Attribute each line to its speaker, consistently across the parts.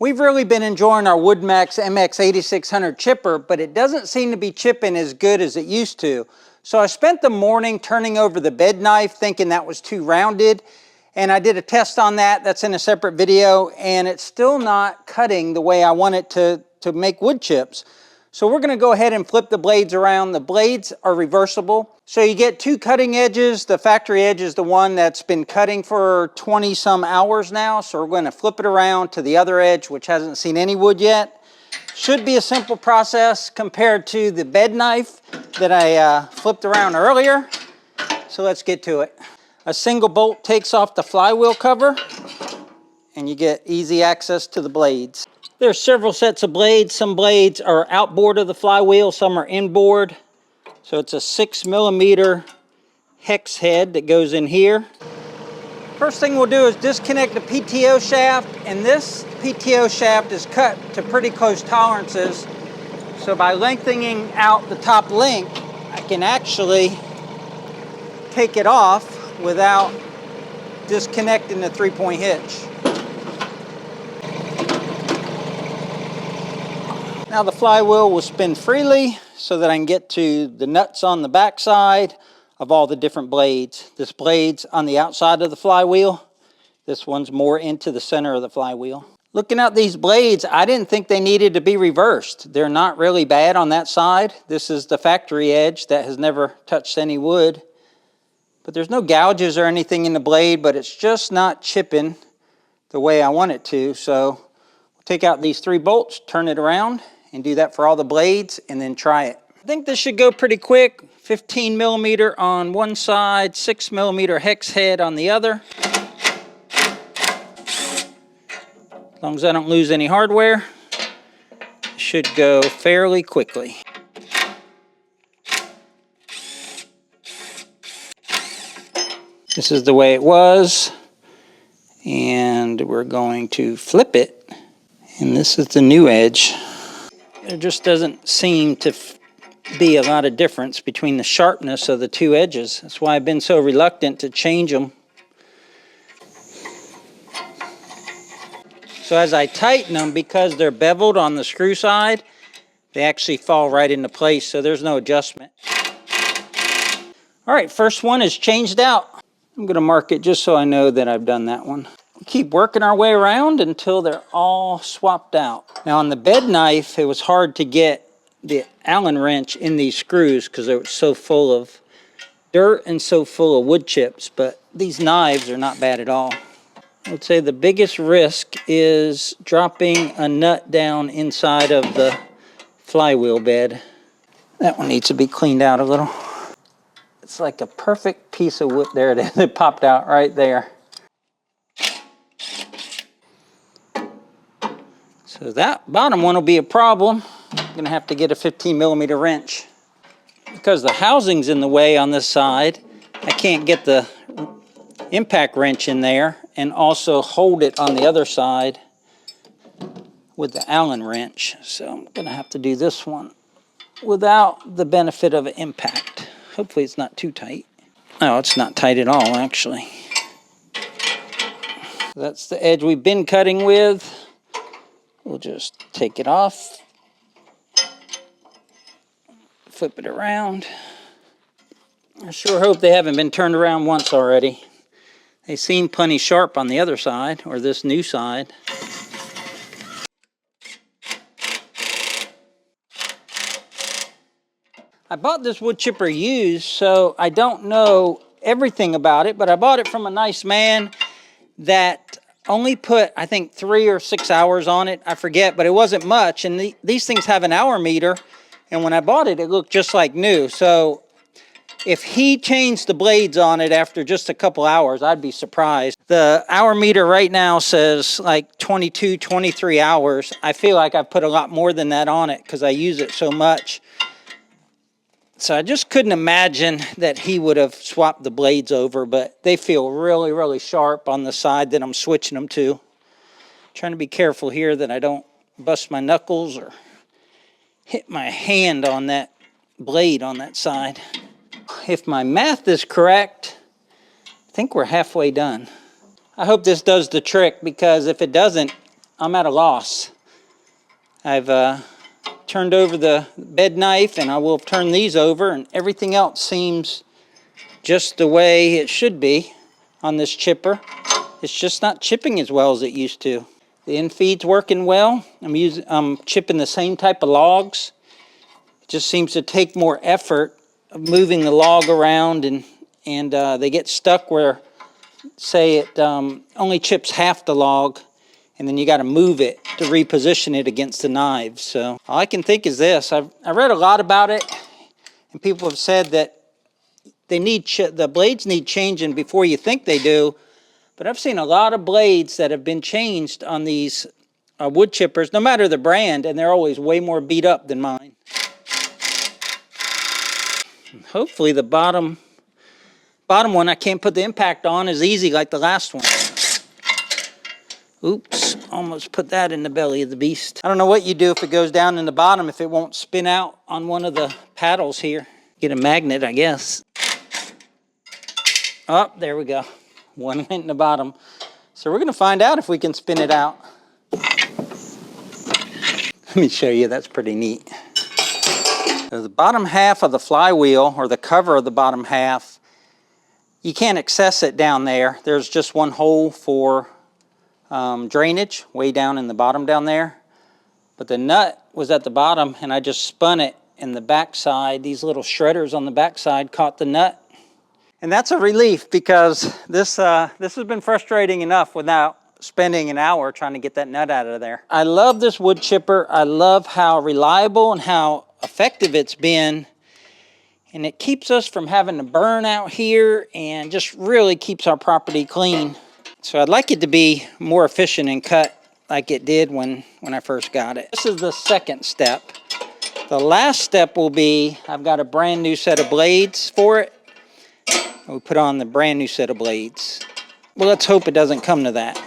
Speaker 1: We've really been enjoying our WoodMaxx MX8600 chipper, but it doesn't seem to be chipping as good as it used to. So I spent the morning turning over the bed knife thinking that was too rounded, and I did a test on that. That's in a separate video, and it's still not cutting the way I want it to make wood chips. So we're gonna go ahead and flip the blades around. The blades are reversible. So you get two cutting edges. The factory edge is the one that's been cutting for 20 some hours now. So we're gonna flip it around to the other edge, which hasn't seen any wood yet. Should be a simple process compared to the bed knife that I flipped around earlier. So let's get to it. A single bolt takes off the flywheel cover and you get easy access to the blades. There's several sets of blades. Some blades are outboard of the flywheel, some are inboard. So it's a 6mm hex head that goes in here. First thing we'll do is disconnect the PTO shaft, and this PTO shaft is cut to pretty close tolerances. So by lengthening out the top link, I can actually take it off without disconnecting the 3-point hitch. Now the flywheel will spin freely so that I can get to the nuts on the back side of all the different blades. This blade's on the outside of the flywheel. This one's more into the center of the flywheel. Looking at these blades, I didn't think they needed to be reversed. They're not really bad on that side. This is the factory edge that has never touched any wood. But there's no gouges or anything in the blade, but it's just not chipping the way I want it to. So we'll take out these 3 bolts, turn it around, and do that for all the blades, and then try it. I think this should go pretty quick. 15mm on one side, 6mm hex head on the other. As long as I don't lose any hardware, it should go fairly quickly. This is the way it was, and we're going to flip it, and this is the new edge. There just doesn't seem to be a lot of difference between the sharpness of the two edges. That's why I've been so reluctant to change them. So as I tighten them, because they're beveled on the screw side, they actually fall right into place, so there's no adjustment. All right, first one is changed out. I'm going to mark it just so I know that I've done that one. Keep working our way around until they're all swapped out. Now on the bed knife, it was hard to get the Allen wrench in these screws because they were so full of dirt and so full of wood chips, but these knives are not bad at all. I would say the biggest risk is dropping a nut down inside of the flywheel bed. That one needs to be cleaned out a little. It's like a perfect piece of wood. There it is. It popped out right there. So that bottom one will be a problem. I'm going to have to get a 15mm wrench. Because the housing's in the way on this side, I can't get the impact wrench in there and also hold it on the other side with the Allen wrench. So I'm going to have to do this one without the benefit of an impact. Hopefully it's not too tight. No, it's not tight at all, actually. That's the edge we've been cutting with. We'll just take it off, flip it around. I sure hope they haven't been turned around once already. They seem plenty sharp on the other side, or this new side. I bought this wood chipper used, so I don't know everything about it, but I bought it from a nice man that only put, I think, 3 or 6 hours on it. I forget, but it wasn't much. And these things have an hour meter. And when I bought it, it looked just like new. So if he changed the blades on it after just a couple hours, I'd be surprised. The hour meter right now says like 22, 23 hours. I feel like I've put a lot more than that on it because I use it so much. So I just couldn't imagine that he would have swapped the blades over, but they feel really, really sharp on the side that I'm switching them to. Trying to be careful here that I don't bust my knuckles or hit my hand on that blade on that side. If my math is correct, I think we're halfway done. I hope this does the trick, because if it doesn't, I'm at a loss. I've turned over the bed knife, and I will turn these over, and everything else seems just the way it should be on this chipper. It's just not chipping as well as it used to. The infeed's working well. I'm chipping the same type of logs. It just seems to take more effort of moving the log around, and they get stuck where, say, it only chips half the log, and then you got to move it to reposition it against the knives. So all I can think is this. I read a lot about it, and people have said that they need the blades need changing before you think they do. But I've seen a lot of blades that have been changed on these wood chippers, no matter the brand, and they're always way more beat up than mine. And hopefully the bottom one I can't put the impact on is easy like the last one. Oops, almost put that in the belly of the beast. I don't know what you do if it goes down in the bottom, if it won't spin out on one of the paddles here. Get a magnet, I guess. Oh, there we go. One went in the bottom. So we're gonna find out if we can spin it out. Let me show you, that's pretty neat. So the bottom half of the flywheel, or the cover of the bottom half, you can't access it down there. There's just one hole for drainage, way down in the bottom down there. But the nut was at the bottom, and I just spun it, and the backside, these little shredders on the backside caught the nut. And that's a relief, because this has been frustrating enough without spending an hour trying to get that nut out of there. I love this wood chipper. I love how reliable and how effective it's been. And it keeps us from having to burn out here, and just really keeps our property clean. So I'd like it to be more efficient and cut like it did when I first got it. This is the second step. The last step will be, I've got a brand new set of blades for it. We put on the brand new set of blades. Well, let's hope it doesn't come to that,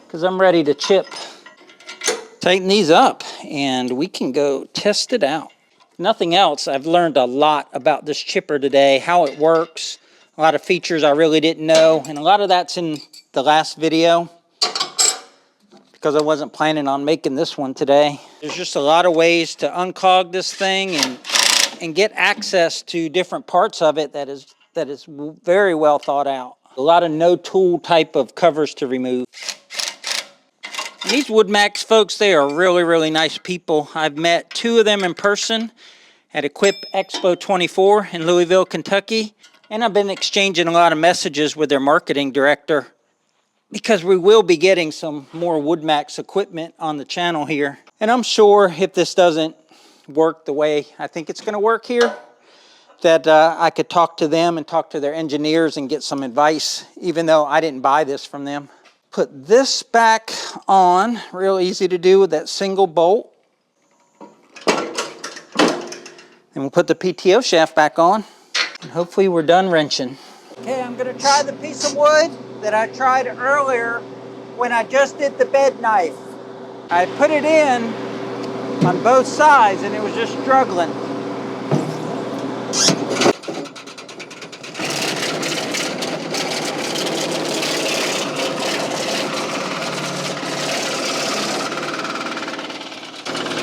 Speaker 1: because I'm ready to chip. Tighten these up, and we can go test it out. Nothing else, I've learned a lot about this chipper today, how it works, a lot of features I really didn't know, and a lot of that's in the last video, because I wasn't planning on making this one today. There's just a lot of ways to unclog this thing and get access to different parts of it that is very well thought out. A lot of no-tool type of covers to remove. And these WoodMaxx folks, they are really, really nice people. I've met two of them in person at Equip Expo 24 in Louisville, Kentucky. And I've been exchanging a lot of messages with their marketing director, because we will be getting some more WoodMaxx equipment on the channel here. And I'm sure if this doesn't work the way I think it's going to work here, that I could talk to them and talk to their engineers and get some advice, even though I didn't buy this from them. Put this back on, real easy to do with that single bolt. And we'll put the PTO shaft back on, and hopefully we're done wrenching. Okay, I'm going to try the piece of wood that I tried earlier when I just did the bed knife. I put it in on both sides, and it was just struggling.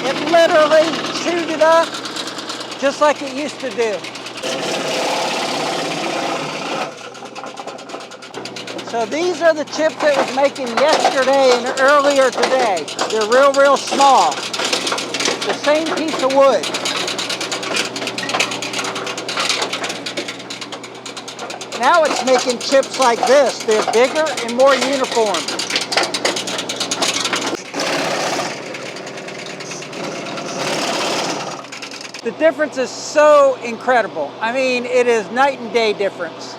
Speaker 1: It literally chewed it up just like it used to do. So these are the chips it was making yesterday and earlier today. They're real, real small. The same piece of wood. Now it's making chips like this. They're bigger and more uniform. The difference is so incredible. I mean, it is night and day difference.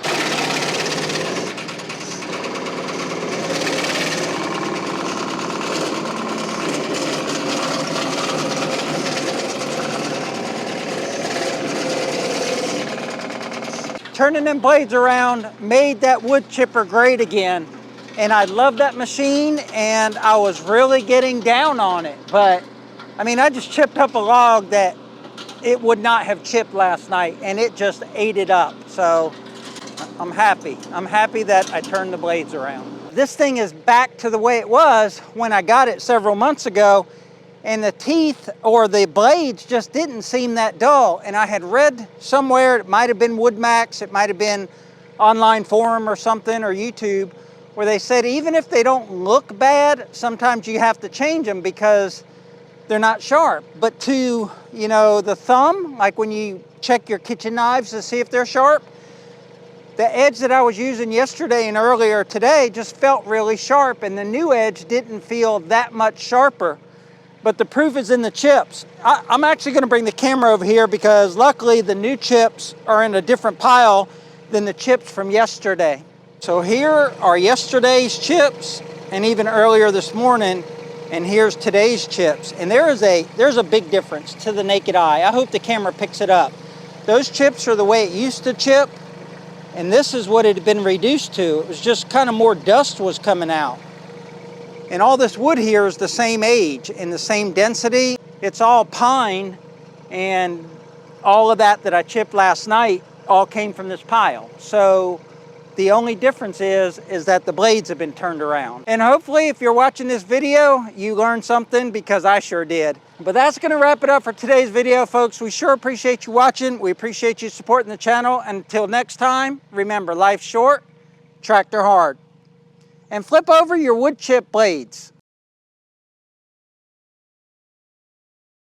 Speaker 1: Turning them blades around made that wood chipper great again. And I love that machine, and I was really getting down on it. But, I mean, I just chipped up a log that it would not have chipped last night, and it just ate it up. So I'm happy. I'm happy that I turned the blades around. This thing is back to the way it was when I got it several months ago, and the teeth or the blades just didn't seem that dull. And I had read somewhere, it might have been WoodMaxx, it might have been online forum or something, or YouTube, where they said even if they don't look bad, sometimes you have to change them because they're not sharp. But to, you know, the thumb, like when you check your kitchen knives to see if they're sharp, the edge that I was using yesterday and earlier today just felt really sharp, and the new edge didn't feel that much sharper. But the proof is in the chips. I'm actually going to bring the camera over here because luckily the new chips are in a different pile than the chips from yesterday. So here are yesterday's chips and even earlier this morning, and here's today's chips. And there's a big difference to the naked eye. I hope the camera picks it up. Those chips are the way it used to chip, and this is what it had been reduced to. It was just kind of more dust was coming out. And all this wood here is the same age and the same density. It's all pine, and all of that I chipped last night all came from this pile. So the only difference is that the blades have been turned around. And hopefully if you're watching this video, you learned something, because I sure did. But that's gonna wrap it up for today's video, folks. We sure appreciate you watching. We appreciate you supporting the channel. Until next time, remember, life's short, tractor hard. And flip over your wood chip blades.